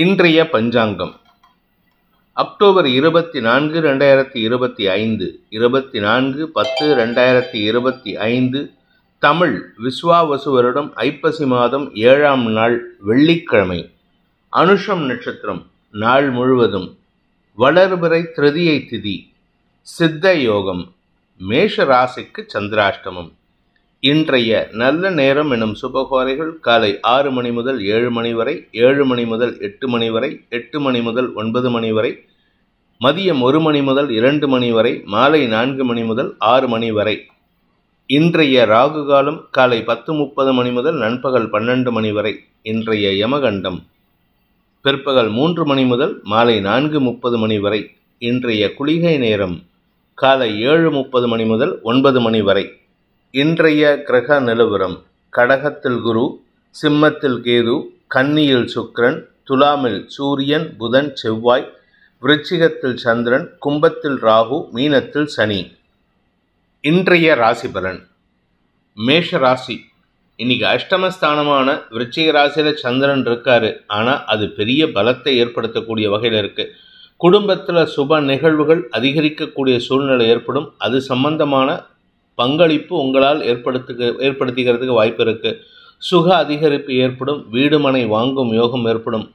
இன்றைய பஞ்சாங்கம் அக்டோபர் 24, 2025 24/10/2025 தமிழ் விஸ்வாவசு வருடம் ஐப்பசி மாதம் 7ஆம் நாள் வெள்ளிக்கிழமை. அனுஷம் நட்சத்திரம் நாள் முழுவதும். வளர்பிறை திருதியை திதி. சித்த யோகம். மேஷ ராசிக்கு சந்திராஷ்டமம். இன்றைய நல்ல நேரம் எனும் சுபகோரைகள் காலை 6 மணி முதல் 7 மணி வரை, 7 மணி முதல் 8 மணி வரை, 8 மணி முதல் 9 மணி வரை, மதியம் 1 மணி முதல் 2 மணி வரை, மாலை 4 மணி முதல் 6 மணி வரை. இன்றைய ராகு காலம் காலை 10:30 மணி முதல் நண்பகல் 12 மணி வரை. இன்றைய யமகண்டம் பிற்பகல் 3 மணி முதல் மாலை 4:30 மணி வரை. இன்றைய குளிகை நேரம் காலை 7:30 மணி முதல் 9 மணி வரை. இன்றைய கிரக நிலவரம்: கடகத்தில் குரு, சிம்மத்தில் கேது, கன்னியில் சுக்கிரன், துலாமில் சூரியன், புதன், செவ்வாய், விருச்சிகத்தில் சந்திரன், கும்பத்தில் ராகு, மீனத்தில் சனி. இன்றைய ராசி பலன். மேஷ ராசி. இன்னைக்கு அஷ்டமஸ்தானமான விருச்சிக ராசியில சந்திரன் இருக்காரு. ஆனால் அது பெரிய பலத்தை ஏற்படுத்தக்கூடிய வகையில் இருக்கு. குடும்பத்தில் சுப நிகழ்வுகள் அதிகரிக்கக்கூடிய சூழ்நிலை ஏற்படும். அது சம்பந்தமான பங்களிப்பு உங்களால் ஏற்படுத்திக்கிறதுக்கு வாய்ப்பு இருக்கு. சுக அதிகரிப்பு ஏற்படும். வீடு மனை வாங்கும் யோகம் ஏற்படும்.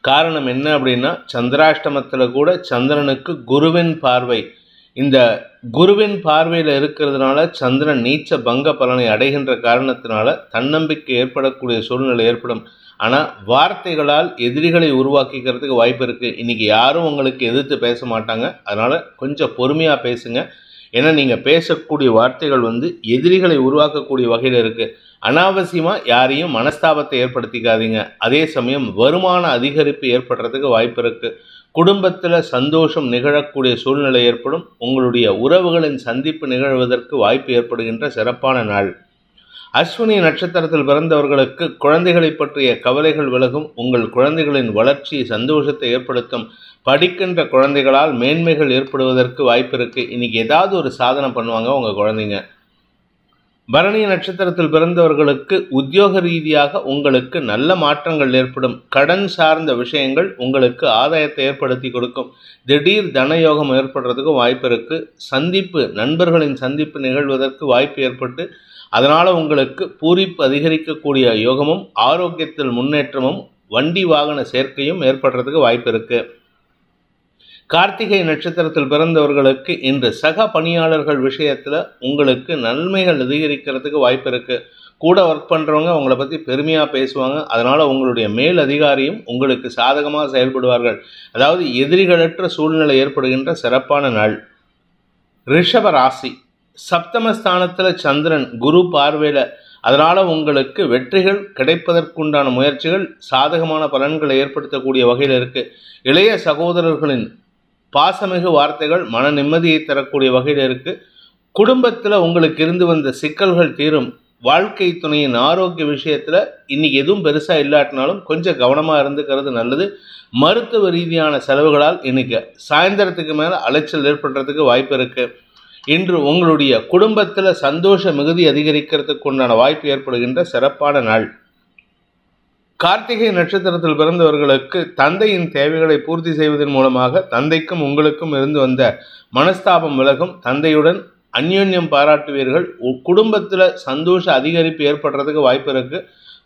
காரணம் என்ன அப்படின்னா, சந்திராஷ்டமத்தில் கூட சந்திரனுக்கு குருவின் பார்வை. இந்த குருவின் பார்வையில் இருக்கிறதுனால சந்திரன் நீச்ச பங்க பலனை அடைகின்ற காரணத்தினால தன்னம்பிக்கை ஏற்படக்கூடிய சூழ்நிலை ஏற்படும். ஆனால் வார்த்தைகளால் எதிரிகளை உருவாக்கிக்கிறதுக்கு வாய்ப்பு இருக்குது. இன்றைக்கி யாரும் உங்களுக்கு எதிர்த்து பேச மாட்டாங்க. அதனால் கொஞ்சம் பொறுமையாக பேசுங்க. ஏன்னா நீங்கள் பேசக்கூடிய வார்த்தைகள் எதிரிகளை உருவாக்கக்கூடிய வகையில் இருக்குது. அனாவசியமாக யாரையும் மனஸ்தாபத்தை ஏற்படுத்திக்காதீங்க. அதே சமயம் வருமான அதிகரிப்பு ஏற்படுறதுக்கு வாய்ப்பு இருக்குது. குடும்பத்தில் சந்தோஷம் நிகழக்கூடிய சூழ்நிலை ஏற்படும். உங்களுடைய உறவுகளின் சந்திப்பு நிகழ்வதற்கு வாய்ப்பு ஏற்படுகின்ற சிறப்பான நாள். அஸ்வினி நட்சத்திரத்தில் பிறந்தவர்களுக்கு குழந்தைகளை பற்றிய கவலைகள் விலகும். உங்கள் குழந்தைகளின் வளர்ச்சி சந்தோஷத்தை ஏற்படுத்தும். படிக்கின்ற குழந்தைகளால் மேன்மைகள் ஏற்படுவதற்கு வாய்ப்பு இருக்குது. இன்றைக்கி ஏதாவது ஒரு சாதனை பண்ணுவாங்க உங்கள் குழந்தைங்க. பரணி நட்சத்திரத்தில் பிறந்தவர்களுக்கு உத்தியோக ரீதியாக உங்களுக்கு நல்ல மாற்றங்கள் ஏற்படும். கடன் சார்ந்த விஷயங்கள் உங்களுக்கு ஆதாயத்தை ஏற்படுத்தி கொடுக்கும். திடீர் தனயோகம் ஏற்படுறதுக்கும் வாய்ப்பு இருக்குது. சந்திப்பு, நண்பர்களின் சந்திப்பு நிகழ்வதற்கு வாய்ப்பு ஏற்பட்டு அதனால் உங்களுக்கு பூரிப்பு அதிகரிக்கக்கூடிய யோகமும் ஆரோக்கியத்தில் முன்னேற்றமும் வண்டி வாகன சேர்க்கையும் ஏற்படுறதுக்கு வாய்ப்பு இருக்குது. கார்த்திகை நட்சத்திரத்தில் பிறந்தவர்களுக்கு இன்று சக பணியாளர்கள் விஷயத்தில் உங்களுக்கு நன்மைகள் அதிகரிக்கிறதுக்கு வாய்ப்பு இருக்குது. கூட ஒர்க் பண்ணுறவங்க உங்களை பற்றி பெருமையாக பேசுவாங்க. அதனால் உங்களுடைய மேல் அதிகாரியும் உங்களுக்கு சாதகமாக செயல்படுவார்கள். அதாவது எதிரிகளற்ற சூழ்நிலை ஏற்படுகின்ற சிறப்பான நாள். ரிஷப ராசி. சப்தமஸ்தானத்தில் சந்திரன் குரு பார்வையில். அதனால் உங்களுக்கு வெற்றிகள் கிடைப்பதற்குண்டான முயற்சிகள் சாதகமான பலன்களை ஏற்படுத்தக்கூடிய வகையில் இருக்குது. இளைய சகோதரர்களின் பாசமிகு வார்த்தைகள் மன நிம்மதியை தரக்கூடிய வகையில் இருக்குது. குடும்பத்தில் உங்களுக்கு இருந்து வந்த சிக்கல்கள் தீரும். வாழ்க்கை துணையின் ஆரோக்கிய விஷயத்தில் இன்றைக்கி எதுவும் பெருசாக இல்லாட்டினாலும் கொஞ்சம் கவனமாக இருந்துக்கிறது நல்லது. மருத்துவ ரீதியான செலவுகளால் இன்றைக்கி சாயந்தரத்துக்கு மேலே அலைச்சல் ஏற்படுறதுக்கு வாய்ப்பு இருக்குது. இன்று உங்களுடைய குடும்பத்தில் சந்தோஷ மிகுதி அதிகரிக்கிறதுக்கு உண்டான வாய்ப்பு ஏற்படுகின்ற சிறப்பான நாள். கார்த்திகை நட்சத்திரத்தில் பிறந்தவர்களுக்கு தந்தையின் தேவைகளை பூர்த்தி செய்வதன் மூலமாக தந்தைக்கும் உங்களுக்கும் இருந்து வந்த மனஸ்தாபம் விலகும். தந்தையுடன் அந்யோன்யம் பாராட்டுவீர்கள். குடும்பத்தில் சந்தோஷ அதிகரிப்பு ஏற்படுறதுக்கு வாய்ப்பு இருக்குது.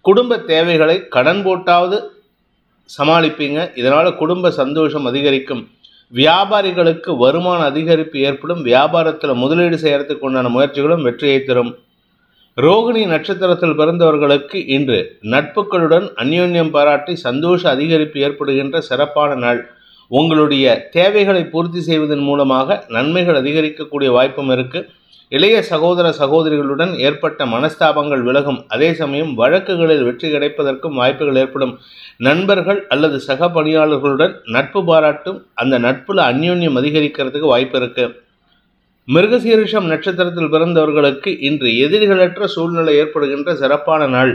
குடும்ப தேவைகளை கடன் போட்டாவது சமாளிப்பீங்க. இதனால் குடும்ப சந்தோஷம் அதிகரிக்கும். வியாபாரிகளுக்கு வருமான அதிகரிப்பு ஏற்படும். வியாபாரத்தில் முதலீடு செய்யறதுக்கு உண்டான முயற்சிகளும் வெற்றியை தரும். ரோகிணி நட்சத்திரத்தில் பிறந்தவர்களுக்கு இன்று நட்புகளுடன் அந்யோன்யம் பாராட்டி சந்தோஷ அதிகரிப்பு ஏற்படுகின்ற சிறப்பான நாள். உங்களுடைய தேவைகளை பூர்த்தி செய்வதன் மூலமாக நன்மைகள் அதிகரிக்கக்கூடிய வாய்ப்பும் இருக்குது. இளைய சகோதர சகோதரிகளுடன் ஏற்பட்ட மனஸ்தாபங்கள் விலகும். அதே சமயம் வழக்குகளில் வெற்றி கிடைப்பதற்கும் வாய்ப்புகள் ஏற்படும். நண்பர்கள் அல்லது சக பணியாளர்களுடன் நட்பு பாராட்டும். அந்த நட்பில் அந்யோன்யம் அதிகரிக்கிறதுக்கு வாய்ப்பு இருக்குது. மிருகசீரிஷம் நட்சத்திரத்தில் பிறந்தவர்களுக்கு இன்று எதிரிகளற்ற சூழ்நிலை ஏற்படுகின்ற சிறப்பான நாள்.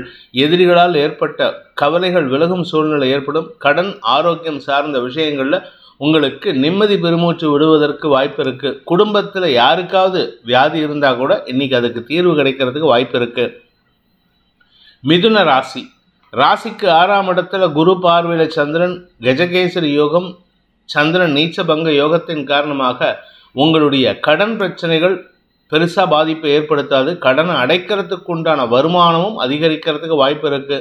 எதிரிகளால் ஏற்பட்ட கவலைகள் விலகும் சூழ்நிலை ஏற்படும். கடன், ஆரோக்கியம் சார்ந்த விஷயங்களில் உங்களுக்கு நிம்மதி பெருமூச்சு விடுவதற்கு வாய்ப்பு இருக்குது. குடும்பத்தில் யாருக்காவது வியாதி இருந்தால் கூட இன்றைக்கி அதுக்கு தீர்வு கிடைக்கிறதுக்கு வாய்ப்பு இருக்குது. மிதுன ராசி. ராசிக்கு 6ஆம் இடத்துல குரு பார்வையில சந்திரன், கஜகேசரி யோகம், சந்திரன் நீச்சபங்க யோகத்தின் காரணமாக உங்களுடைய கடன் பிரச்சனைகள் பெருசா பாதிப்பை ஏற்படுத்தாது. கடனை அடைக்கிறதுக்கு உண்டான வருமானமும் அதிகரிக்கிறதுக்கு வாய்ப்பு இருக்கு.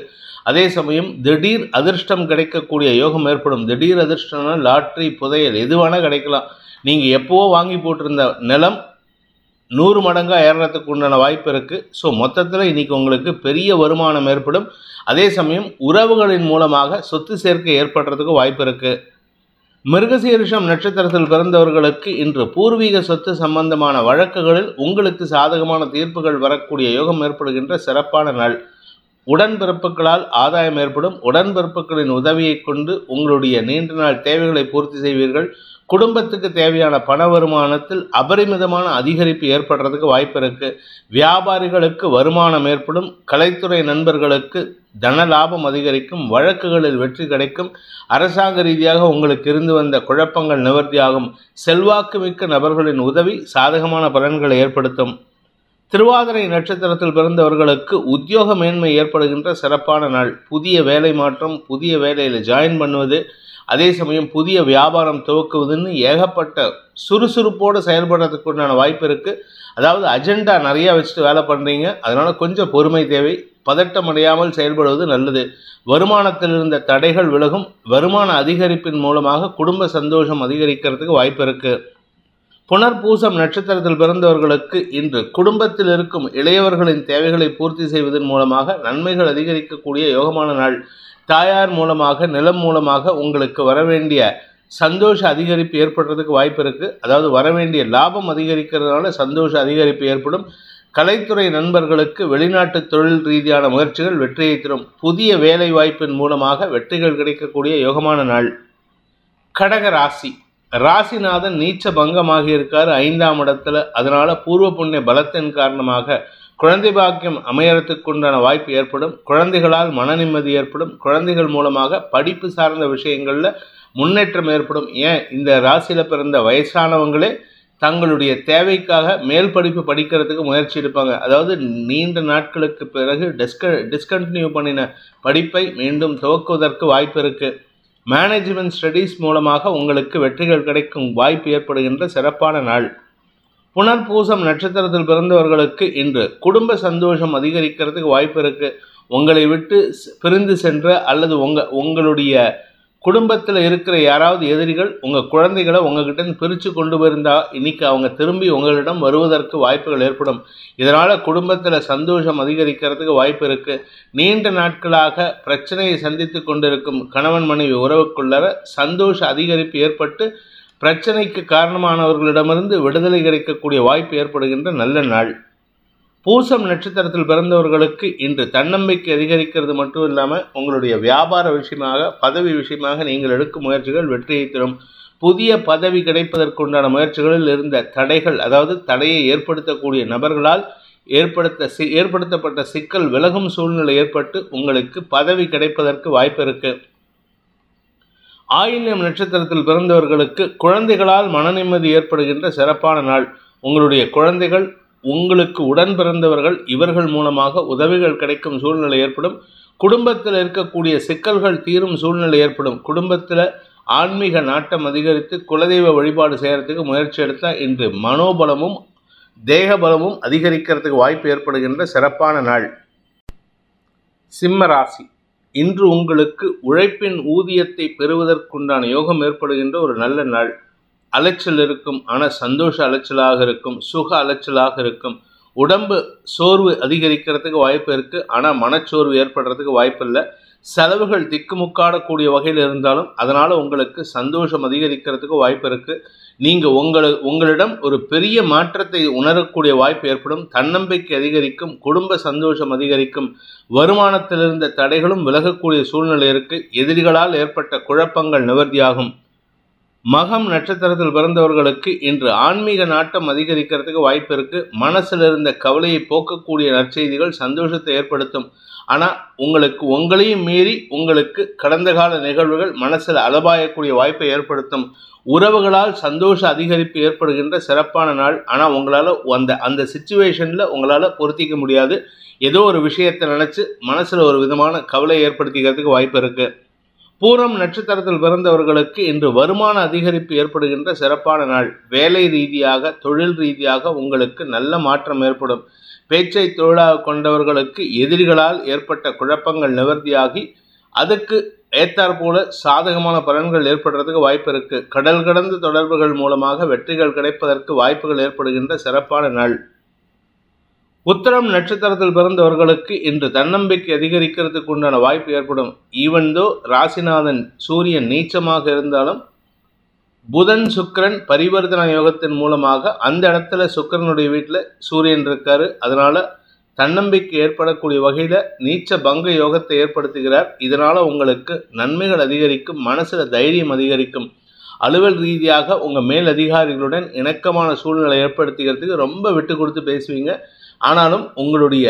அதே சமயம் திடீர் அதிர்ஷ்டம் கிடைக்கக்கூடிய யோகம் ஏற்படும். திடீர் அதிர்ஷ்டம்னா லாட்ரி, புதையல் எது வேணா கிடைக்கலாம். நீங்க எப்பவோ வாங்கி போட்டிருந்த நிலம் 100 மடங்கா ஏறுறதுக்கு உண்டான வாய்ப்பு இருக்கு. ஸோ மொத்தத்தில் இன்னைக்கு உங்களுக்கு பெரிய வருமானம் ஏற்படும். அதே சமயம் உறவுகளின் மூலமாக சொத்து சேர்க்கை ஏற்படுறதுக்கு வாய்ப்பு இருக்கு. மிருகசீரிஷம் நட்சத்திரத்தில் பிறந்தவர்களுக்கு இன்று பூர்வீக சொத்து சம்பந்தமான வழக்குகளில் உங்களுக்கு சாதகமான தீர்ப்புகள் வரக்கூடிய யோகம் ஏற்படுகின்ற சிறப்பான நாள். உடன்பிறப்புகளால் ஆதாயம் ஏற்படும். உடன்பிறப்புகளின் உதவியை கொண்டு உங்களுடைய நீண்ட நாள் தேவைகளை பூர்த்தி செய்வீர்கள். குடும்பத்துக்கு தேவையான பண வருமானத்தில் அபரிமிதமான அதிகரிப்பு ஏற்படுறதுக்கு வாய்ப்பு இருக்கு. வியாபாரிகளுக்கு வருமானம் ஏற்படும். கலைத்துறை நண்பர்களுக்கு தன லாபம் அதிகரிக்கும். வழக்குகளில் வெற்றி கிடைக்கும். அரசாங்க ரீதியாக உங்களுக்கு இருந்து வந்த குழப்பங்கள் நிவர்த்தியாகும். செல்வாக்கு மிக்க நபர்களின் உதவி சாதகமான பலன்களை ஏற்படுத்தும். திருவாதிரை நட்சத்திரத்தில் பிறந்தவர்களுக்கு உத்தியோக மேன்மை ஏற்படுகின்ற சிறப்பான நாள். புதிய வேலை மாற்றம், புதிய வேலையில் ஜாயின் பண்ணுவது, அதே சமயம் புதிய வியாபாரம் துவக்குவதுன்னு ஏகப்பட்ட சுறுசுறுப்போடு செயல்படுறதுக்கு உண்டான வாய்ப்பு இருக்குது. அதாவது அஜெண்டா நிறையா வச்சுட்டு வேலை பண்ணுறீங்க, அதனால் கொஞ்சம் பொறுமை தேவை. பதட்டம் அடையாமல் செயல்படுவது நல்லது. வருமானத்தில் இருந்த தடைகள் விலகும். வருமான அதிகரிப்பின் மூலமாக குடும்ப சந்தோஷம் அதிகரிக்கிறதுக்கு வாய்ப்பு இருக்குது. புனர்பூசம் நட்சத்திரத்தில் பிறந்தவர்களுக்கு இன்று குடும்பத்தில் இருக்கும் இளையவர்களின் தேவைகளை பூர்த்தி செய்வதன் மூலமாக நன்மைகள் அதிகரிக்கக்கூடிய யோகமான நாள். தாயார் மூலமாக, நிலம் மூலமாக உங்களுக்கு வரவேண்டிய சந்தோஷ அதிகரிப்பு ஏற்படுறதுக்கு வாய்ப்பு இருக்குது. அதாவது வரவேண்டிய லாபம் அதிகரிக்கிறதுனால சந்தோஷ அதிகரிப்பு ஏற்படும். கலைத்துறை நண்பர்களுக்கு வெளிநாட்டு தொழில் ரீதியான முயற்சிகள் வெற்றியை தரும். புதிய வேலை வாய்ப்பின் மூலமாக வெற்றிகள் கிடைக்கக்கூடிய யோகமான நாள். கடக ராசி. ராசிநாதன் நீச்ச பங்கமாகி இருக்காரு 5ஆம் இடத்துல. அதனால பூர்வ புண்ணிய பலத்தின் காரணமாக குழந்தை பாக்கியம் அமையறதுக்கு உண்டான வாய்ப்பு ஏற்படும். குழந்தைகளால் மன நிம்மதி ஏற்படும். குழந்தைகள் மூலமாக படிப்பு சார்ந்த விஷயங்கள்ல முன்னேற்றம் ஏற்படும். ஏன் இந்த ராசியில பிறந்த வயசானவங்களே தங்களுடைய தேவைக்காக மேல் படிப்பு படிக்கிறதுக்கு முயற்சி எடுப்பாங்க. அதாவது நீண்ட நாட்களுக்கு பிறகு டிஸ்கண்டினியூ பண்ணின படிப்பை மீண்டும் துவக்குவதற்கு வாய்ப்பு இருக்கு. மேனேஜ்மெண்ட் ஸ்டடீஸ் மூலமாக உங்களுக்கு வெற்றிகள் கிடைக்கும் வாய்ப்பு ஏற்படுகின்ற சிறப்பான நாள். புனர்பூசம் நட்சத்திரத்தில் பிறந்தவர்களுக்கு இன்று குடும்ப சந்தோஷம் அதிகரிக்கிறதுக்கு வாய்ப்பு இருக்கு. உங்களை விட்டு பிரிந்து சென்ற அல்லது உங்களுடைய குடும்பத்தில் இருக்கிற யாராவது எதிரிகள் உங்கள் குழந்தைகளை உங்ககிட்ட பிரித்து கொண்டு போயிருந்தா இன்னைக்கு அவங்க திரும்பி உங்களிடம் வருவதற்கு வாய்ப்புகள் ஏற்படும். இதனால் குடும்பத்தில் சந்தோஷம் அதிகரிக்கிறதுக்கு வாய்ப்பு இருக்குது. நீண்ட நாட்களாக பிரச்சனையை சந்தித்து கொண்டிருக்கும் கணவன் மனைவி உறவுக்குள்ளர சந்தோஷ அதிகரிப்பு ஏற்பட்டு பிரச்சனைக்கு காரணமானவர்களிடமிருந்து விடுதலை கிடைக்கக்கூடிய வாய்ப்பு ஏற்படுகின்ற நல்ல நாள். பூசம் நட்சத்திரத்தில் பிறந்தவர்களுக்கு இன்று தன்னம்பிக்கை அதிகரிக்கிறது மட்டும் இல்லாமல் உங்களுடைய வியாபார விஷயமாக, பதவி விஷயமாக நீங்கள் எடுக்கும் முயற்சிகள் வெற்றியை தரும். புதிய பதவி கிடைப்பதற்குண்டான முயற்சிகளில் இருந்த தடைகள், அதாவது தடையை ஏற்படுத்தக்கூடிய நபர்களால் ஏற்படுத்தப்பட்ட சிக்கல் விலகும் சூழ்நிலை ஏற்பட்டு உங்களுக்கு பதவி கிடைப்பதற்கு வாய்ப்பு இருக்கு. ஆயில்யம் நட்சத்திரத்தில் பிறந்தவர்களுக்கு குழந்தைகளால் மன நிம்மதி ஏற்படுகின்ற சிறப்பான நாள். உங்களுடைய குழந்தைகள், உங்களுக்கு உடன் பிறந்தவர்கள், இவர்கள் மூலமாக உதவிகள் கிடைக்கும் சூழ்நிலை ஏற்படும். குடும்பத்தில் இருக்கக்கூடிய சிக்கல்கள் தீரும் சூழ்நிலை ஏற்படும். குடும்பத்தில் ஆன்மீக நாட்டம் அதிகரித்து குலதெய்வ வழிபாடு செய்கிறதுக்கு முயற்சி எடுத்தால் இன்று மனோபலமும் தேகபலமும் அதிகரிக்கிறதுக்கு வாய்ப்பு ஏற்படுகின்ற சிறப்பான நாள். சிம்ம ராசி. இன்று உங்களுக்கு உழைப்பின் ஊதியத்தை பெறுவதற்குண்டான யோகம் ஏற்படுகின்ற ஒரு நல்ல நாள். அலைச்சல் இருக்கும், ஆனால் சந்தோஷ அலைச்சலாக இருக்கும், சுக அலைச்சலாக இருக்கும். உடம்பு சோர்வு அதிகரிக்கிறதுக்கு வாய்ப்பு இருக்குது, ஆனால் மனச்சோர்வு ஏற்படுறதுக்கு வாய்ப்பு இல்லை. செலவுகள் திக்குமுக்காடக்கூடிய வகையில் இருந்தாலும் அதனால் உங்களுக்கு சந்தோஷம் அதிகரிக்கிறதுக்கு வாய்ப்பு இருக்குது. நீங்கள் உங்களிடம் ஒரு பெரிய மாற்றத்தை உணரக்கூடிய வாய்ப்பு ஏற்படும். தன்னம்பிக்கை அதிகரிக்கும். குடும்ப சந்தோஷம் அதிகரிக்கும். வருமானத்தில் இருந்த தடைகளும் விலகக்கூடிய சூழ்நிலை இருக்குது. எதிரிகளால் ஏற்பட்ட குழப்பங்கள் நிவர்த்தியாகும். மகம் நட்சத்திரத்தில் பிறந்தவர்களுக்கு இன்று ஆன்மீக நாட்டம் அதிகரிக்கிறதுக்கு வாய்ப்பு இருக்கு. மனசுல இருந்த கவலையை போக்கக்கூடிய நற்செய்திகள் சந்தோஷத்தை ஏற்படுத்தும். ஆனா உங்களையும் மீறி உங்களுக்கு கடந்த கால நிகழ்வுகள் மனசுல அலபாயக்கூடிய வாய்ப்பை ஏற்படுத்தும். உறவுகளால் சந்தோஷ அதிகரிப்பு ஏற்படுகின்ற சிறப்பான நாள். ஆனா உங்களால அந்த சிச்சுவேஷன்ல உங்களால பொருத்திக்க முடியாது. ஏதோ ஒரு விஷயத்தை நினைச்சு மனசுல ஒரு விதமான கவலை ஏற்படுத்திக்கிறதுக்கு வாய்ப்பு இருக்கு. பூரம் நட்சத்திரத்தில் பிறந்தவர்களுக்கு இன்று வருமான அதிகரிப்பு ஏற்படுகின்ற சிறப்பான நாள். வேலை ரீதியாக தொழில் ரீதியாக உங்களுக்கு நல்ல மாற்றம் ஏற்படும். பேச்சை தொழிலாக கொண்டவர்களுக்கு எதிரிகளால் ஏற்பட்ட குழப்பங்கள் நிவர்த்தியாகி அதுக்கு ஏற்றாற்போல சாதகமான பலன்கள் ஏற்படுறதுக்கு வாய்ப்பு இருக்கு. கடல் கடந்த தொடர்புகள் மூலமாக வெற்றிகள் கிடைப்பதற்கு வாய்ப்புகள் ஏற்படுகின்ற சிறப்பான நாள். உத்திரம் நட்சத்திரத்தில் பிறந்தவர்களுக்கு இன்று தன்னம்பிக்கை அதிகரிக்கிறதுக்கு உண்டான வாய்ப்பு ஏற்படும். ஈவன்தோ ராசிநாதன் சூரியன் நீச்சமாக இருந்தாலும் புதன் சுக்கிரன் பரிவர்த்தன யோகத்தின் மூலமாக அந்த இடத்துல சுக்கிரனுடைய வீட்டில் சூரியன் இருக்காரு. அதனால தன்னம்பிக்கை ஏற்படக்கூடிய வகையில் நீச்ச பங்க யோகத்தை ஏற்படுத்துகிறார். இதனால உங்களுக்கு நன்மைகள் அதிகரிக்கும், மனசுல தைரியம் அதிகரிக்கும். அலுவல் ரீதியாக உங்கள் மேல் அதிகாரிகளுடன் இணக்கமான சூழ்நிலை ஏற்படுத்திக்கிறதுக்கு ரொம்ப விட்டு கொடுத்து பேசுவீங்க. ஆனாலும் உங்களுடைய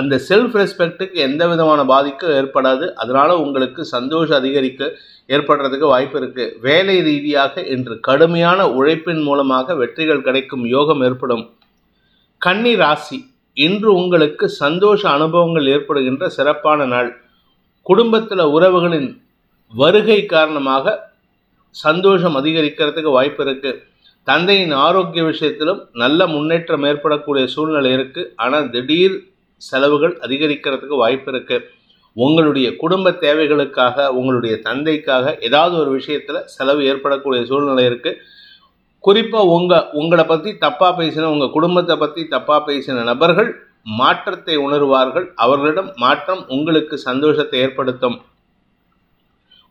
அந்த செல்ஃப் ரெஸ்பெக்டுக்கு எந்த விதமான பாதிக்கும் ஏற்படாது. அதனால உங்களுக்கு சந்தோஷம் அதிகரிக்க ஏற்படுறதுக்கு வாய்ப்பு இருக்கு. வேலை ரீதியாக இன்று கடுமையான உழைப்பின் மூலமாக வெற்றிகள் கிடைக்கும் யோகம் ஏற்படும். கன்னி ராசி, இன்று உங்களுக்கு சந்தோஷ அனுபவங்கள் ஏற்படுகின்ற சிறப்பான நாள். குடும்பத்தில் உறவுகளின் வருகை காரணமாக சந்தோஷம் அதிகரிக்கிறதுக்கு வாய்ப்பு இருக்கு. தந்தையின் ஆரோக்கிய விஷயத்திலும் நல்ல முன்னேற்றம் ஏற்படக்கூடிய சூழ்நிலை இருக்கு. ஆனால் திடீர் செலவுகள் அதிகரிக்கிறதுக்கு வாய்ப்பு இருக்கு. உங்களுடைய குடும்ப தேவைகளுக்காக உங்களுடைய தந்தைக்காக ஏதாவது ஒரு விஷயத்துல செலவு ஏற்படக்கூடிய சூழ்நிலை இருக்கு. குறிப்பா உங்களை பத்தி தப்பா பேசின, உங்க குடும்பத்தை பத்தி தப்பா பேசின நபர்கள் மாற்றத்தை உணர்வார்கள். அவர்களிடம் மாற்றம் உங்களுக்கு சந்தோஷத்தை ஏற்படுத்தும்.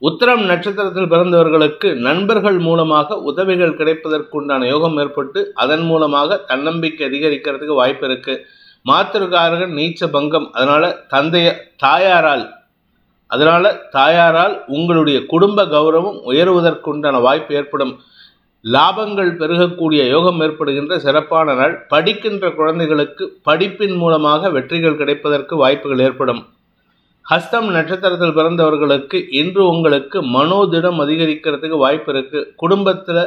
உத்திரம் நட்சத்திரத்தில் பிறந்தவர்களுக்கு நண்பர்கள் மூலமாக உதவிகள் கிடைப்பதற்குண்டான யோகம் ஏற்பட்டு அதன் மூலமாக தன்னம்பிக்கை அதிகரிக்கிறதுக்கு வாய்ப்பு இருக்கு. மாத்திருக்காரர்கள் நீச்ச பங்கம், அதனால தாயாரால் உங்களுடைய குடும்ப கௌரவம் உயர்வதற்குண்டான வாய்ப்பு ஏற்படும். லாபங்கள் பெருகக்கூடிய யோகம் ஏற்படுகின்ற சிறப்பான நாள். படிக்கின்ற குழந்தைகளுக்கு படிப்பின் மூலமாக வெற்றிகள் கிடைப்பதற்கு வாய்ப்புகள் ஏற்படும். ஹஸ்தம் நட்சத்திரத்தில் பிறந்தவர்களுக்கு இன்று உங்களுக்கு மனோதிடம் அதிகரிக்கிறதுக்கு வாய்ப்பு இருக்கு. குடும்பத்தில்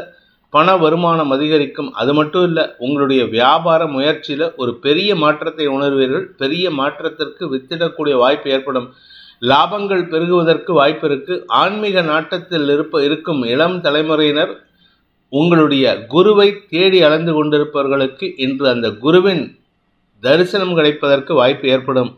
பண வருமானம் அதிகரிக்கும். அது மட்டும் இல்லை, உங்களுடைய வியாபார முயற்சியில் ஒரு பெரிய மாற்றத்தை உணர்வீர்கள். பெரிய மாற்றத்திற்கு வித்திடக்கூடிய வாய்ப்பு ஏற்படும். லாபங்கள் பெருகுவதற்கு வாய்ப்பு இருக்கு. ஆன்மீக நாட்டத்தில் இருக்கும் இளம் தலைமுறையினர் உங்களுடைய குருவை தேடி அலைந்து கொண்டிருப்பவர்களுக்கு இன்று அந்த குருவின் தரிசனம் கிடைப்பதற்கு வாய்ப்பு ஏற்படும்.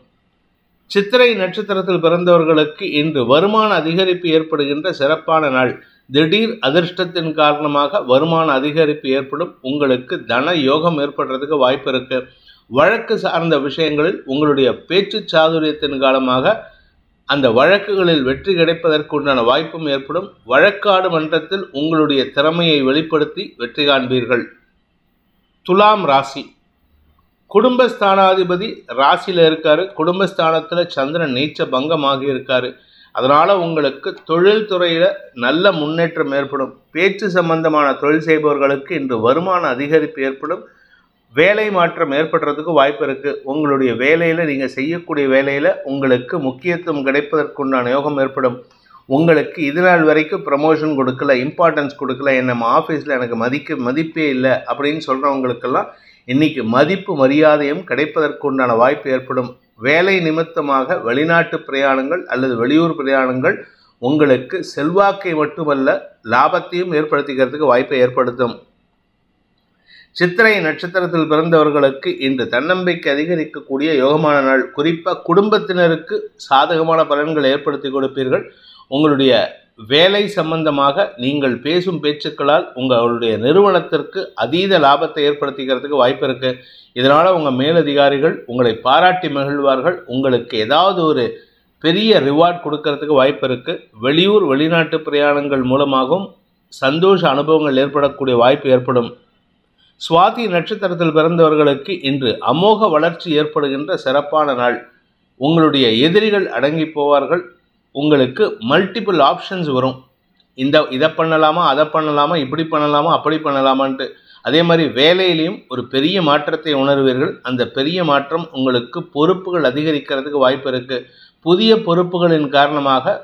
சித்திரை நட்சத்திரத்தில் பிறந்தவர்களுக்கு இன்று வருமான அதிகரிப்பு ஏற்படுகின்ற சிறப்பான நாள். திடீர் அதிர்ஷ்டத்தின் காரணமாக வருமான அதிகரிப்பு ஏற்படும். உங்களுக்கு தன யோகம் ஏற்படுறதுக்கு வாய்ப்பு இருக்கு. வழக்கு சார்ந்த விஷயங்களில் உங்களுடைய பேச்சு சாதுரியத்தின் காரணமாக அந்த வழக்குகளில் வெற்றி கிடைப்பதற்குண்டான வாய்ப்பும் ஏற்படும். வழக்காடு மன்றத்தில் உங்களுடைய திறமையை வெளிப்படுத்தி வெற்றி காண்பீர்கள். துலாம் ராசி, குடும்பஸ்தானாதிபதி ராசியில் இருக்காரு. குடும்பஸ்தானத்தில் சந்திரன் நீச்ச பங்கமாகி இருக்காரு. அதனால உங்களுக்கு தொழில் துறையில் நல்ல முன்னேற்றம் ஏற்படும். பேச்சு சம்பந்தமான தொழில் செய்பவர்களுக்கு இன்று வருமான அதிகரிப்பு ஏற்படும். வேலை மாற்றம் ஏற்படுறதுக்கு வாய்ப்பு இருக்கு. உங்களுடைய வேலையில் நீங்கள் செய்யக்கூடிய வேலையில் உங்களுக்கு முக்கியத்துவம் கிடைப்பதற்குண்டான யோகம் ஏற்படும். உங்களுக்கு இது நாள் வரைக்கும் ப்ரமோஷன் கொடுக்கல, இம்பார்ட்டன்ஸ் கொடுக்கல, நம்ம ஆஃபீஸில் எனக்கு மதிப்பே இல்லை அப்படின்னு சொல்கிறவங்களுக்கெல்லாம் இன்னைக்கு மதிப்பு மரியாதையும் கிடைப்பதற்குண்டான வாய்ப்பு ஏற்படும். வேலை நிமித்தமாக வெளிநாட்டு பிரயாணங்கள் அல்லது வெளியூர் பிரயாணங்கள் உங்களுக்கு செல்வாக்கை மட்டுமல்ல லாபத்தையும் ஏற்படுத்திக்கிறதுக்கு வாய்ப்பை ஏற்படுத்தும். சித்திரை நட்சத்திரத்தில் பிறந்தவர்களுக்கு இன்று தன்னம்பிக்கை அதிகரிக்கக்கூடிய யோகமான நாள். குறிப்பாக குடும்பத்தினருக்கு சாதகமான பலன்களை ஏற்படுத்தி கொடுப்பீர்கள். உங்களுடைய வேலை சம்பந்தமாக நீங்கள் பேசும் பேச்சுக்களால் உங்களுடைய நிறுவனத்திற்கு அதீத லாபத்தை ஏற்படுத்திக்கிறதுக்கு வாய்ப்பு இருக்கு. இதனால உங்கள் மேலதிகாரிகள் உங்களை பாராட்டி மகிழ்வார்கள். உங்களுக்கு ஏதாவது ஒரு பெரிய ரிவார்ட் கொடுக்கறதுக்கு வாய்ப்பு இருக்கு. வெளியூர் வெளிநாட்டு பிரயாணங்கள் மூலமாகவும் சந்தோஷ அனுபவங்கள் ஏற்படக்கூடிய வாய்ப்பு ஏற்படும். சுவாதி நட்சத்திரத்தில் பிறந்தவர்களுக்கு இன்று அமோக வளர்ச்சி ஏற்படுகின்ற சிறப்பான நாள். உங்களுடைய எதிரிகள் அடங்கி போவார்கள். உங்களுக்கு மல்டிபிள் ஆப்ஷன்ஸ் வரும். இதை பண்ணலாமா, அதை பண்ணலாமா, இப்படி பண்ணலாமா, அப்படி பண்ணலாமான்ட்டு. அதே மாதிரி வேலையிலையும் ஒரு பெரிய மாற்றத்தை உணர்வீர்கள். அந்த பெரிய மாற்றம் உங்களுக்கு பொறுப்புகள் அதிகரிக்கிறதுக்கு வாய்ப்பு இருக்குது. புதிய பொறுப்புகளின் காரணமாக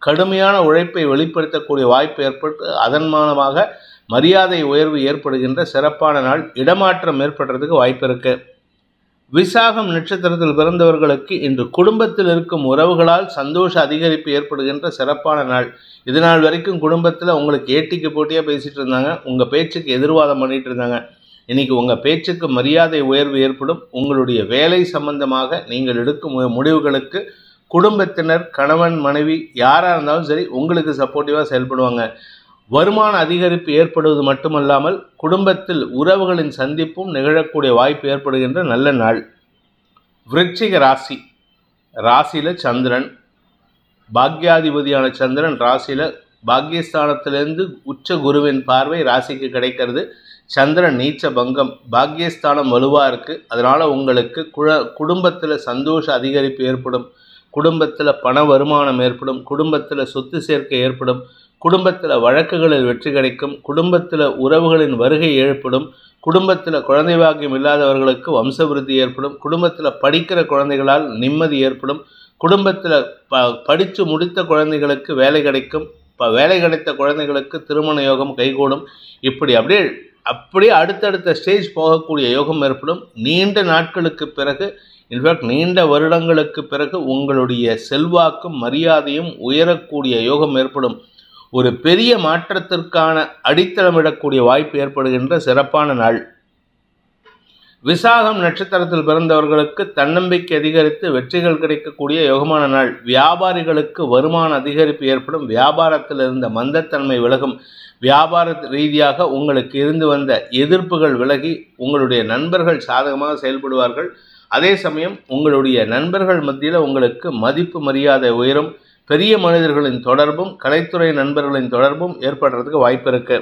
கடுமையான உழைப்பை வெளிப்படுத்தக்கூடிய வாய்ப்பு ஏற்பட்டு அதன் மூலமாக மரியாதை உயர்வு ஏற்படுகின்ற சிறப்பான நாள். இடமாற்றம் ஏற்படுறதுக்கு வாய்ப்பு இருக்கு. விசாகம் நட்சத்திரத்தில் பிறந்தவர்களுக்கு இன்று குடும்பத்தில் இருக்கும் உறவுகளால் சந்தோஷ அதிகரிப்பு ஏற்படுகின்ற சிறப்பான நாள். இது நாள் வரைக்கும் குடும்பத்தில் உங்களுக்கு ஏட்டிக்கு போட்டியாக பேசிகிட்டு இருந்தாங்க, உங்கள் பேச்சுக்கு எதிர்வாதம் பண்ணிகிட்டு இருந்தாங்க. இன்றைக்கி உங்கள் பேச்சுக்கு மரியாதை உயர்வு ஏற்படும். உங்களுடைய வேலை சம்பந்தமாக நீங்கள் எடுக்கும் முடிவுகளுக்கு குடும்பத்தினர், கணவன், மனைவி யாராக இருந்தாலும் சரி உங்களுக்கு சப்போர்ட்டிவாக செயல்படுவாங்க. வருமான அதிகரிப்பு ஏற்படுவது மட்டுமல்லாமல் குடும்பத்தில் உறவுகளின் சந்திப்பும் நிகழக்கூடிய வாய்ப்பு ஏற்படுகின்ற நல்ல நாள். விருச்சிக ராசியில் சந்திரன், பாக்யாதிபதியான சந்திரன் ராசியில் பாக்யஸ்தானத்திலிருந்து உச்ச குருவின் பார்வை ராசிக்கு கிடைக்கிறது. சந்திரன் நீச்ச பங்கம், பாக்யஸ்தானம் வலுவாக இருக்குது. அதனால் உங்களுக்கு குடும்பத்தில் சந்தோஷ அதிகரிப்பு ஏற்படும். குடும்பத்தில் பண வருமானம் ஏற்படும். குடும்பத்தில் சொத்து சேர்க்கை ஏற்படும். குடும்பத்தில் வழக்குகளில் வெற்றி கிடைக்கும். குடும்பத்தில் உறவுகளின் வருகை ஏற்படும். குடும்பத்தில் குழந்தை பாக்கியம் இல்லாதவர்களுக்கு வம்சவிருத்தி ஏற்படும். குடும்பத்தில் படிக்கிற குழந்தைகளால் நிம்மதி ஏற்படும். குடும்பத்தில் படித்து முடித்த குழந்தைகளுக்கு வேலை கிடைக்கும். வேலை கிடைத்த குழந்தைகளுக்கு திருமண யோகம் கைகூடும். இப்படி அப்படியே அடுத்தடுத்த ஸ்டேஜ் போகக்கூடிய யோகம் ஏற்படும். நீண்ட நாட்களுக்கு பிறகு, இன்ஃபேக்ட் நீண்ட வருடங்களுக்கு பிறகு உங்களுடைய செல்வாக்கும் மரியாதையும் உயரக்கூடிய யோகம் ஏற்படும். ஒரு பெரிய மாற்றத்திற்கான அடித்தளமிடக்கூடிய வாய்ப்பு ஏற்படுகின்ற சிறப்பான நாள். விசாகம் நட்சத்திரத்தில் பிறந்தவர்களுக்கு தன்னம்பிக்கை அதிகரித்து வெற்றிகள் கிடைக்கக்கூடிய யோகமான நாள். வியாபாரிகளுக்கு வருமான அதிகரிப்பு ஏற்படும். வியாபாரத்தில் இருந்த மந்தத்தன்மை விலகும். வியாபார ரீதியாக உங்களுக்கு இருந்து வந்த எதிர்ப்புகள் விலகி உங்களுடைய நண்பர்கள் சாதகமாக செயல்படுவார்கள். அதே சமயம் உங்களுடைய நண்பர்கள் மத்தியில் உங்களுக்கு மதிப்பு மரியாதை உயரும். பெரிய மனிதர்களின் தொடர்பும் கலைத்துறை நண்பர்களின் தொடர்பும் ஏற்படுறதுக்கு வாய்ப்பு இருக்கு.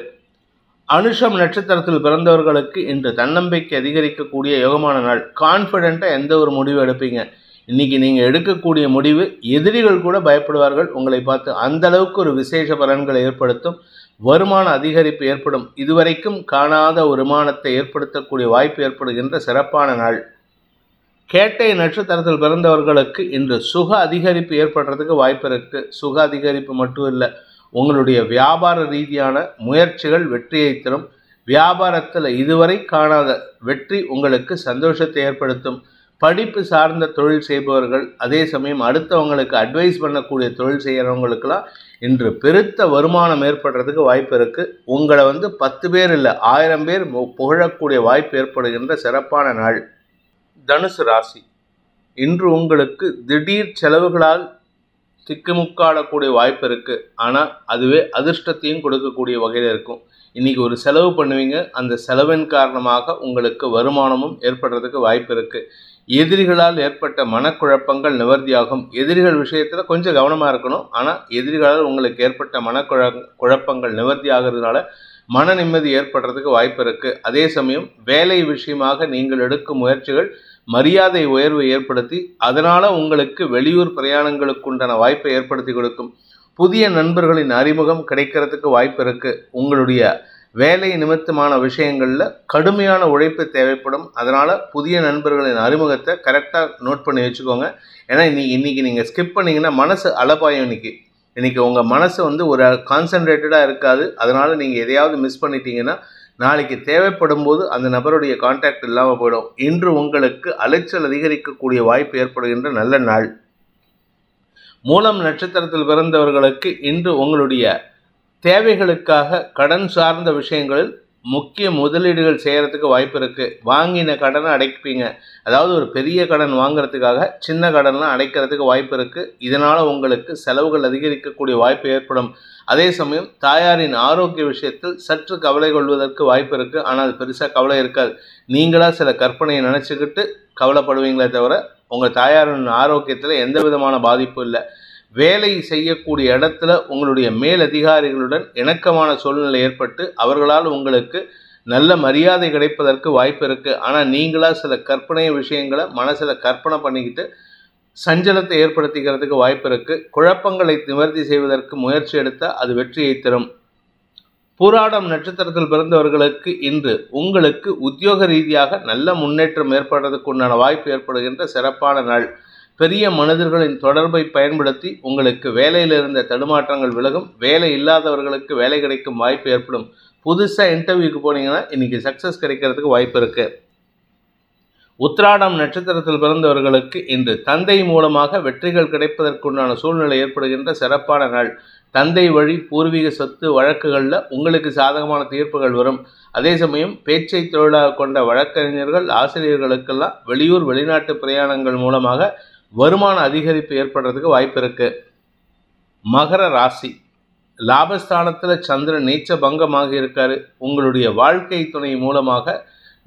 அனுஷம் நட்சத்திரத்தில் பிறந்தவர்களுக்கு இன்று தன்னம்பிக்கை அதிகரிக்கக்கூடிய யோகமான நாள். கான்ஃபிடென்ட்டாக எந்த ஒரு முடிவு எடுப்பீங்க. இன்றைக்கி நீங்கள் எடுக்கக்கூடிய முடிவு எதிரிகள் கூட பயப்படுவார்கள் உங்களை பார்த்து. அந்த அளவுக்கு ஒரு விசேஷ பலன்களை ஏற்படுத்தும். வருமான அதிகரிப்பு ஏற்படும். இதுவரைக்கும் காணாத வருமானத்தை ஏற்படுத்தக்கூடிய வாய்ப்பு ஏற்படுகின்ற சிறப்பான நாள். கேட்டை நட்சத்திரத்தில் பிறந்தவர்களுக்கு இன்று சுக அதிகரிப்பு ஏற்படுறதுக்கு வாய்ப்பு இருக்குது. சுக அதிகரிப்பு மட்டும் இல்லை, உங்களுடைய வியாபார ரீதியான முயற்சிகள் வெற்றியை தரும். வியாபாரத்தில் இதுவரை காணாத வெற்றி உங்களுக்கு சந்தோஷத்தை ஏற்படுத்தும். படிப்பு சார்ந்த தொழில் செய்பவர்கள், அதே சமயம் அடுத்தவங்களுக்கு அட்வைஸ் பண்ணக்கூடிய தொழில் செய்கிறவங்களுக்கெல்லாம் இன்று பெருத்த வருமானம் ஏற்படுறதுக்கு வாய்ப்பு இருக்குது. உங்களை 10 பேர் இல்லை 1000 பேர் புகழக்கூடிய வாய்ப்பு ஏற்படுகின்ற சிறப்பான நாள். தனுசு ராசி, இன்று உங்களுக்கு திடீர் செலவுகளால் திக்குமுக்காடக்கூடிய வாய்ப்பு இருக்குது. ஆனால் அதுவே அதிர்ஷ்டத்தையும் கொடுக்கக்கூடிய வகையில் இருக்கும். இன்றைக்கி ஒரு செலவு பண்ணுவீங்க. அந்த செலவின் காரணமாக உங்களுக்கு வருமானமும் ஏற்படுறதுக்கு வாய்ப்பு இருக்குது. எதிரிகளால் ஏற்பட்ட மனக்குழப்பங்கள் நிவர்த்தியாகும். எதிரிகள் விஷயத்தில் கொஞ்சம் கவனமாக இருக்கணும். ஆனால் எதிரிகளால் உங்களுக்கு ஏற்பட்ட குழப்பங்கள் நிவர்த்தி ஆகிறதுனால மன நிம்மதி ஏற்படுறதுக்கு வாய்ப்பு இருக்குது. அதே சமயம் வேலை விஷயமாக நீங்கள் எடுக்கும் முயற்சிகள் மரியாதை உயர்வை ஏற்படுத்தி அதனால் உங்களுக்கு வெளியூர் பிரயாணங்களுக்கு உண்டான வாய்ப்பை ஏற்படுத்தி கொடுக்கும். புதிய நண்பர்களின் அறிமுகம் கிடைக்கிறதுக்கு வாய்ப்பு இருக்குது. உங்களுடைய வேலை நிமித்தமான விஷயங்களில் கடுமையான உழைப்பு தேவைப்படும். அதனால் புதிய நண்பர்களின் அறிமுகத்தை கரெக்டாக நோட் பண்ணி வச்சுக்கோங்க. ஏன்னா இன்றைக்கி நீங்கள் ஸ்கிப் பண்ணிங்கன்னா மனசு அலப்பாயும். இன்றைக்கி உங்கள் மனசு ஒரு கான்சன்ட்ரேட்டடாக இருக்காது. அதனால் நீங்கள் எதையாவது மிஸ் பண்ணிட்டீங்கன்னா நாளைக்கு தேவைப்படும் போது அந்த நபருடைய கான்டாக்ட் இல்லாமல் போயிடும். இன்று உங்களுக்கு அலைச்சல் அதிகரிக்கக்கூடிய வாய்ப்பு ஏற்படுகின்ற நல்ல நாள். மூலம் நட்சத்திரத்தில் பிறந்தவர்களுக்கு இன்று உங்களுடைய தேவைகளுக்காக கடன் சார்ந்த விஷயங்களில் முக்கிய முதலீடுகள் செய்கிறதுக்கு வாய்ப்பு இருக்குது. வாங்கின கடனை அடைப்பீங்க. அதாவது ஒரு பெரிய கடன் வாங்கிறதுக்காக சின்ன கடன்லாம் அடைக்கிறதுக்கு வாய்ப்பு இருக்குது. இதனால் உங்களுக்கு செலவுகள் அதிகரிக்கக்கூடிய வாய்ப்பு ஏற்படும். அதே சமயம் தாயாரின் ஆரோக்கிய விஷயத்தில் சற்று கவலை கொள்வதற்கு வாய்ப்பு இருக்குது. ஆனால் அது பெருசாக கவலை இருக்காது. நீங்களாக சில கற்பனையை நினச்சிக்கிட்டு கவலைப்படுவீங்களே தவிர உங்கள் தாயாரின் ஆரோக்கியத்தில் எந்த விதமான பாதிப்பும் இல்லை. வேலை செய்யக்கூடிய இடத்துல உங்களுடைய மேலதிகாரிகளுடன் இணக்கமான சூழ்நிலை ஏற்பட்டு அவர்களால் உங்களுக்கு நல்ல மரியாதை கிடைப்பதற்கு வாய்ப்பு இருக்குது. ஆனால் நீங்களாக சில கற்பனை விஷயங்களை மனசில் கற்பனை பண்ணிக்கிட்டு சஞ்சலத்தை ஏற்படுத்திக்கிறதுக்கு வாய்ப்பு இருக்கு. குழப்பங்களை நிவர்த்தி செய்வதற்கு முயற்சி எடுத்தால் அது வெற்றியை தரும். பூராடம் நட்சத்திரத்தில் பிறந்தவர்களுக்கு இன்று உங்களுக்கு உத்தியோக ரீதியாக நல்ல முன்னேற்றம் ஏற்படுறதுக்கு உண்டான வாய்ப்பு ஏற்படுகின்ற சிறப்பான நாள். பெரிய மனிதர்களின் தொடர்பை பயன்படுத்தி உங்களுக்கு வேலையில் இருந்த தடுமாற்றங்கள் விலகும். வேலை இல்லாதவர்களுக்கு வேலை கிடைக்கும் வாய்ப்பு ஏற்படும். புதுசாக இன்டர்வியூக்கு போனீங்கன்னா இன்னைக்கு சக்ஸஸ் கிடைக்கிறதுக்கு வாய்ப்பு இருக்கு. உத்திராடம் நட்சத்திரத்தில் பிறந்தவர்களுக்கு இன்று தந்தை மூலமாக வெற்றிகள் கிடைப்பதற்குண்டான சூழ்நிலை ஏற்படுகின்ற சிறப்பான நாள். தந்தை வழி பூர்வீக சொத்து வழக்குகளில் உங்களுக்கு சாதகமான தீர்ப்புகள் வரும். அதே சமயம் பேச்சை தொழிலாக கொண்ட வழக்கறிஞர்கள் ஆசிரியர்களுக்கெல்லாம் வெளியூர் வெளிநாட்டு பிரயாணங்கள் மூலமாக வருமான அதிகரிப்பு ஏற்படுறதுக்கு வாய்ப்பு இருக்கு. மகர ராசி, லாபஸ்தானத்தில் சந்திரன் நீச்ச பங்கமாக இருக்காரு. உங்களுடைய வாழ்க்கை துணை மூலமாக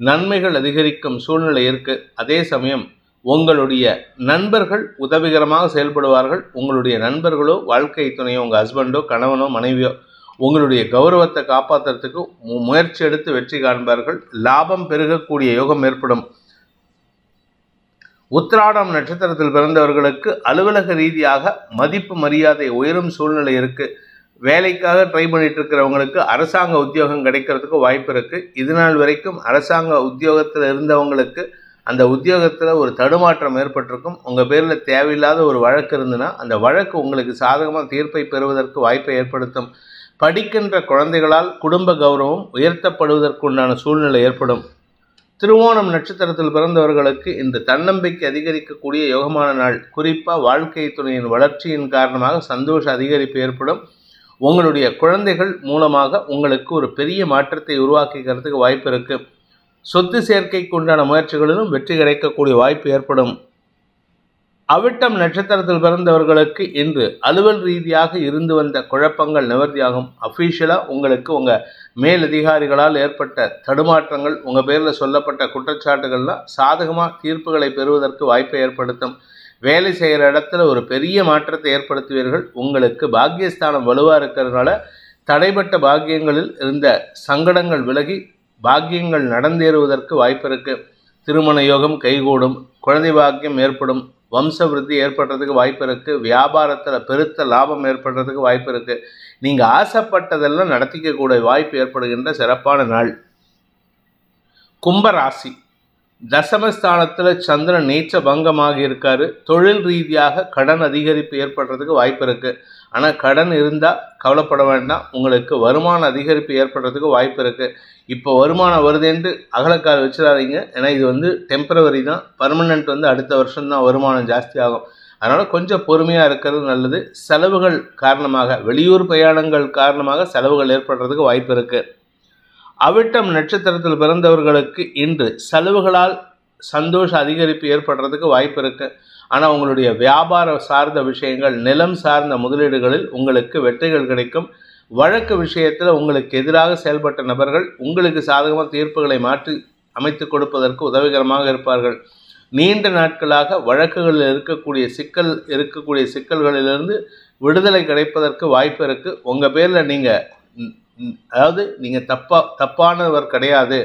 நன்மைகள் அதிகரிக்கும் சூழ்நிலை இருக்கு. அதே சமயம் உங்களுடைய நண்பர்கள் உதவிகரமாக செயல்படுவார்கள். உங்களுடைய நண்பர்களோ வாழ்க்கை துணையோ உங்கள் ஹஸ்பண்டோ கணவனோ மனைவியோ உங்களுடைய கௌரவத்தை காப்பாற்றுறதுக்கு முயற்சி எடுத்து வெற்றி காண்பார்கள். லாபம் பெருகக்கூடிய யோகம் ஏற்படும். உத்திராடம் நட்சத்திரத்தில் பிறந்தவர்களுக்கு அலுவலக ரீதியாக மதிப்பு மரியாதை உயரும் சூழ்நிலை இருக்கு. வேலைக்காக ட்ரை பண்ணிட்டு இருக்கிறவங்களுக்கு அரசாங்க உத்தியோகம் கிடைக்கிறதுக்கு வாய்ப்பு இருக்கு. இது நாள் வரைக்கும் அரசாங்க உத்தியோகத்தில் இருந்தவங்களுக்கு அந்த உத்தியோகத்தில் ஒரு தடுமாற்றம் ஏற்பட்டிருக்கும். உங்கள் பேரில் தேவையில்லாத ஒரு வழக்கு இருந்துன்னா அந்த வழக்கு உங்களுக்கு சாதகமாக தீர்ப்பை பெறுவதற்கு வாய்ப்பை ஏற்படுத்தும். படிக்கின்ற குழந்தைகளால் குடும்ப கௌரவம் உயர்த்தப்படுவதற்குண்டான சூழ்நிலை ஏற்படும். திருவோணம் நட்சத்திரத்தில் பிறந்தவர்களுக்கு இன்று தன்னம்பிக்கை அதிகரிக்கக்கூடிய யோகமான நாள். குறிப்பாக வாழ்க்கை துணையின் வளர்ச்சியின் காரணமாக சந்தோஷ அதிகரிப்பு ஏற்படும். உங்களுடைய குழந்தைகள் மூலமாக உங்களுக்கு ஒரு பெரிய மாற்றத்தை உருவாக்கிக்கிறதுக்கு வாய்ப்பு இருக்கு. சொத்து சேர்க்கைக்கு உண்டான முயற்சிகளிலும் வெற்றி கிடைக்கக்கூடிய வாய்ப்பு ஏற்படும். அவிட்டம் நட்சத்திரத்தில் பிறந்தவர்களுக்கு இன்று அலுவல் ரீதியாக இருந்து வந்த குழப்பங்கள் நிவர்த்தியாகும். அஃபீஷியலாக உங்களுக்கு உங்கள் மேலதிகாரிகளால் ஏற்பட்ட தடுமாற்றங்கள், உங்கள் பேரில் சொல்லப்பட்ட குற்றச்சாட்டுகள்லாம் சாதகமாக தீர்ப்புகளை பெறுவதற்கு வாய்ப்பை ஏற்படுத்தும். வேலை செய்கிற இடத்துல ஒரு பெரிய மாற்றத்தை ஏற்படுத்துவீர்கள். உங்களுக்கு பாக்கியஸ்தானம் வலுவாக இருக்கிறதுனால தடைப்பட்ட பாக்கியங்களில் இருந்த சங்கடங்கள் விலகி பாக்கியங்கள் நடந்தேறுவதற்கு வாய்ப்பு இருக்கு. திருமண யோகம் கைகூடும். குழந்தை பாக்கியம் ஏற்படும். வம்ச விருத்தி ஏற்படுறதுக்கு வாய்ப்பு இருக்கு. வியாபாரத்தில் பெருத்த லாபம் ஏற்படுறதுக்கு வாய்ப்பு இருக்கு. நீங்கள் ஆசைப்பட்டதெல்லாம் நடத்திக்கக்கூடிய வாய்ப்பு ஏற்படுகின்ற சிறப்பான நாள். கும்பராசி, தசமஸ்தானத்தில் சந்திரன் நீச்ச பங்கமாக இருக்காரு. தொழில் ரீதியாக கடன் அதிகரிப்பு ஏற்படுறதுக்கு வாய்ப்பு இருக்குது. ஆனால் கடன் இருந்தால் கவலைப்பட வேண்டாம். உங்களுக்கு வருமான அதிகரிப்பு ஏற்படுறதுக்கு வாய்ப்பு இருக்குது. இப்போ வருமானம் வருதுன்ட்டு அகலக்கால் வச்சிடாதீங்க. ஏன்னா இது டெம்பரவரி தான். பர்மனெண்ட் அடுத்த வருஷம்தான் வருமானம் ஜாஸ்தி ஆகும். அதனால் கொஞ்சம் பொறுமையாக இருக்கிறது நல்லது. செலவுகள் காரணமாக, வெளியூர் பிரயாணங்கள் காரணமாக செலவுகள் ஏற்படுறதுக்கு வாய்ப்பு இருக்குது. அவிட்டம் நட்சத்திரத்தில் பிறந்தவர்களுக்கு இன்று செலவுகளால் சந்தோஷ அதிகரிப்பு ஏற்படுறதுக்கு வாய்ப்பு இருக்கு. ஆனால் உங்களுடைய வியாபார சார்ந்த விஷயங்கள், நிலம் சார்ந்த முதலீடுகளில் உங்களுக்கு வெற்றிகள் கிடைக்கும். வழக்கு விஷயத்தில் உங்களுக்கு எதிராக செயல்பட்ட நபர்கள் உங்களுக்கு சாதகமான தீர்ப்புகளை மாற்றி அமைத்து கொடுப்பதற்கு உதவிகரமாக இருப்பார்கள். நீண்ட நாட்களாக வழக்குகளில் இருக்கக்கூடிய சிக்கல்களிலிருந்து விடுதலை கிடைப்பதற்கு வாய்ப்பு இருக்குது. உங்கள் பேரில் நீங்கள் தப்பானவர் கிடையாது,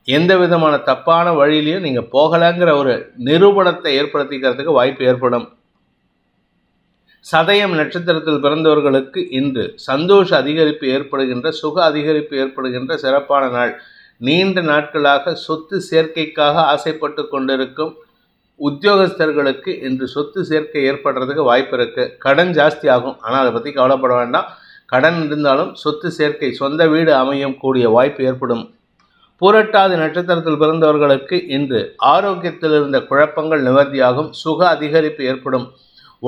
எந்த விதமான தப்பான வழியிலையும் நீங்கள் போகலைங்கிற ஒரு நிரூபணத்தை ஏற்படுத்திக்கிறதுக்கு வாய்ப்பு ஏற்படும். சதயம் நட்சத்திரத்தில் பிறந்தவர்களுக்கு இன்று சந்தோஷ அதிகரிப்பு ஏற்படுகின்ற, சுக அதிகரிப்பு ஏற்படுகின்ற சிறப்பான நாள். நீண்ட நாட்களாக சொத்து சேர்க்கைக்காக ஆசைப்பட்டு கொண்டிருக்கும் உத்தியோகஸ்தர்களுக்கு இன்று சொத்து சேர்க்கை ஏற்படுறதுக்கு வாய்ப்பு இருக்குது. கடன் ஜாஸ்தி ஆகும், ஆனால் அதை பற்றி கவலைப்பட வேண்டாம். கடன் இருந்தாலும் சொத்து சேர்க்கை, சொந்த வீடு அமையும் கூடிய வாய்ப்பு ஏற்படும். பூரட்டாதி நட்சத்திரத்தில் பிறந்தவர்களுக்கு இன்று ஆரோக்கியத்தில் இருந்த குழப்பங்கள் நிவர்த்தியாகும். சுக அதிகரிப்பு ஏற்படும்.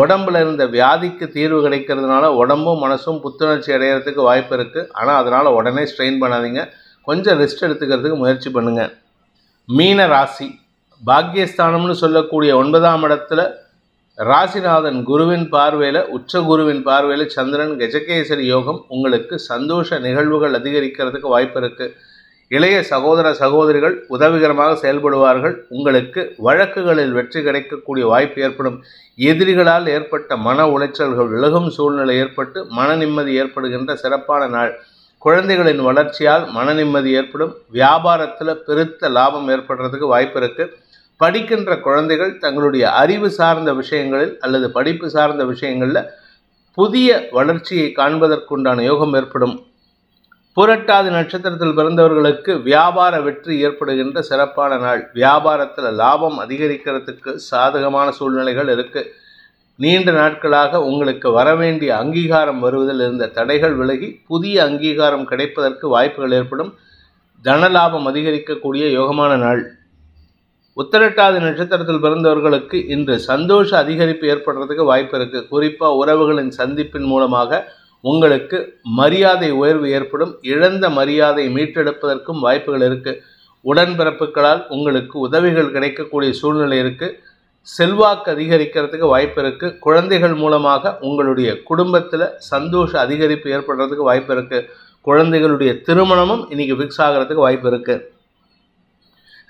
உடம்புல இருந்த வியாதிக்கு தீர்வு கிடைக்கிறதுனால உடம்பும் மனசும் புத்துணர்ச்சி அடைகிறதுக்கு வாய்ப்பு இருக்குது. ஆனால் அதனால் உடனே ஸ்ட்ரெயின் பண்ணாதீங்க. கொஞ்சம் ரெஸ்ட் எடுத்துக்கிறதுக்கு முயற்சி பண்ணுங்கள். மீன ராசி, பாக்கியஸ்தானம்னு சொல்லக்கூடிய 9ஆம் இடத்துல ராசிநாதன் குருவின் பார்வையில், உச்ச குருவின் பார்வையில் சந்திரன் கஜகேசரி யோகம். உங்களுக்கு சந்தோஷ நிகழ்வுகள் அதிகரிக்கிறதுக்கு வாய்ப்பு இருக்குது. இளைய சகோதர சகோதரிகள் உதவிகரமாக செயல்படுவார்கள். உங்களுக்கு வழக்குகளில் வெற்றி கிடைக்கக்கூடிய வாய்ப்பு ஏற்படும். எதிரிகளால் ஏற்பட்ட மன உளைச்சல்கள் விலகும் சூழ்நிலை ஏற்பட்டு மன நிம்மதி ஏற்படுகின்ற சிறப்பான நாள். குழந்தைகளின் வளர்ச்சியால் மன நிம்மதி ஏற்படும். வியாபாரத்தில் பெருத்த லாபம் ஏற்படுறதுக்கு வாய்ப்பு இருக்குது. படிக்கின்ற குழந்தைகள் தங்களுடைய அறிவு சார்ந்த விஷயங்களில் அல்லது படிப்பு சார்ந்த விஷயங்களில் புதிய வளர்ச்சியை காண்பதற்குண்டான யோகம் ஏற்படும். புரட்டாதி நட்சத்திரத்தில் பிறந்தவர்களுக்கு வியாபார வெற்றி ஏற்படுகின்ற சிறப்பான நாள். வியாபாரத்தில் லாபம் அதிகரிக்கிறதுக்கு சாதகமான சூழ்நிலைகள் இருக்குது. நீண்ட நாட்களாக உங்களுக்கு வரவேண்டிய அங்கீகாரம் வருவதில் இருந்த தடைகள் விலகி புதிய அங்கீகாரம் கிடைப்பதற்கு வாய்ப்புகள் ஏற்படும். தனலாபம் அதிகரிக்கக்கூடிய யோகமான நாள். உத்திரட்டாதி நட்சத்திரத்தில் பிறந்தவர்களுக்கு இன்று சந்தோஷ அதிகரிப்பு ஏற்படுறதுக்கு வாய்ப்பு இருக்குது. குறிப்பாக உறவுகளின் சந்திப்பின் மூலமாக உங்களுக்கு மரியாதை உயர்வு ஏற்படும். இழந்த மரியாதை மீட்டெடுப்பதற்கும் வாய்ப்புகள் இருக்குது. உடன்பிறப்புகளால் உங்களுக்கு உதவிகள் கிடைக்கக்கூடிய சூழ்நிலை இருக்குது. செல்வாக்கு அதிகரிக்கிறதுக்கு வாய்ப்பு இருக்குது. குழந்தைகள் மூலமாக உங்களுடைய குடும்பத்தில் சந்தோஷ அதிகரிப்பு ஏற்படுறதுக்கு வாய்ப்பு இருக்குது. குழந்தைகளுடைய திருமணமும் இன்னைக்கு ஃபிக்ஸ் ஆகிறதுக்கு வாய்ப்பு இருக்குது.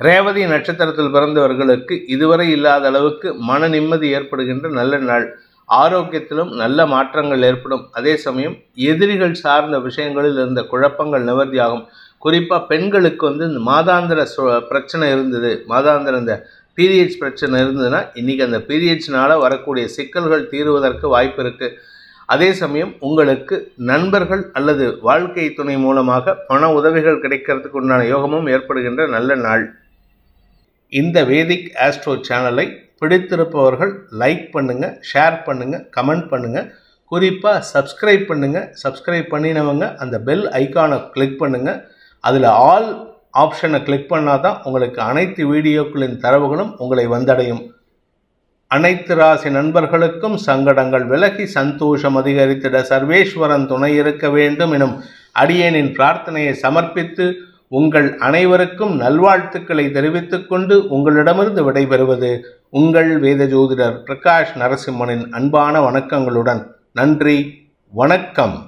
ரேவதி நட்சத்திரத்தில் பிறந்தவர்களுக்கு இதுவரை இல்லாத அளவுக்கு மன நிம்மதி ஏற்படுகின்ற நல்ல நாள். ஆரோக்கியத்திலும் நல்ல மாற்றங்கள் ஏற்படும். அதே சமயம் எதிரிகள் சார்ந்த விஷயங்களில் இருந்த குழப்பங்கள் நிவர்த்தியாகும். குறிப்பாக பெண்களுக்கு இந்த மாதாந்திர பிரச்சனை இருந்தது, மாதாந்திர இந்த பீரியட்ஸ் பிரச்சனை இருந்ததுன்னா இன்றைக்கி அந்த பீரியட்ஸ்னால் வரக்கூடிய சிக்கல்கள் தீருவதற்கு வாய்ப்பு இருக்குது. அதே சமயம் உங்களுக்கு நண்பர்கள் அல்லது வாழ்க்கை துணை மூலமாக பண உதவிகள் கிடைக்கிறதுக்கு உண்டான யோகமும் ஏற்படுகின்ற நல்ல நாள். இந்த வேதிக் ஆஸ்ட்ரோ சேனலை பிடித்திருப்பவர்கள் லைக் பண்ணுங்கள், ஷேர் பண்ணுங்கள், கமெண்ட் பண்ணுங்கள். குறிப்பாக சப்ஸ்கிரைப் பண்ணுங்கள். சப்ஸ்கிரைப் பண்ணினவங்க அந்த பெல் ஐக்கானை கிளிக் பண்ணுங்கள். அதில் ஆல் ஆப்ஷனை கிளிக் பண்ணால் தான் உங்களுக்கு அனைத்து வீடியோக்களின் தரவுகளும் உங்களை வந்தடையும். அனைத்து ராசி நண்பர்களுக்கும் சங்கடங்கள் விலகி சந்தோஷம் அதிகரித்திட சர்வேஸ்வரன் துணை இருக்க வேண்டும் எனும் அடியேனின் பிரார்த்தனையை சமர்ப்பித்து உங்கள் அனைவருக்கும் நல்வாழ்த்துக்களை தெரிவித்துக் கொண்டு உங்களிடமிருந்து விடைபெறுவது உங்கள் வேத ஜோதிடர் பிரகாஷ் நரசிம்மனின் அன்பான வணக்கங்களுடன். நன்றி, வணக்கம்.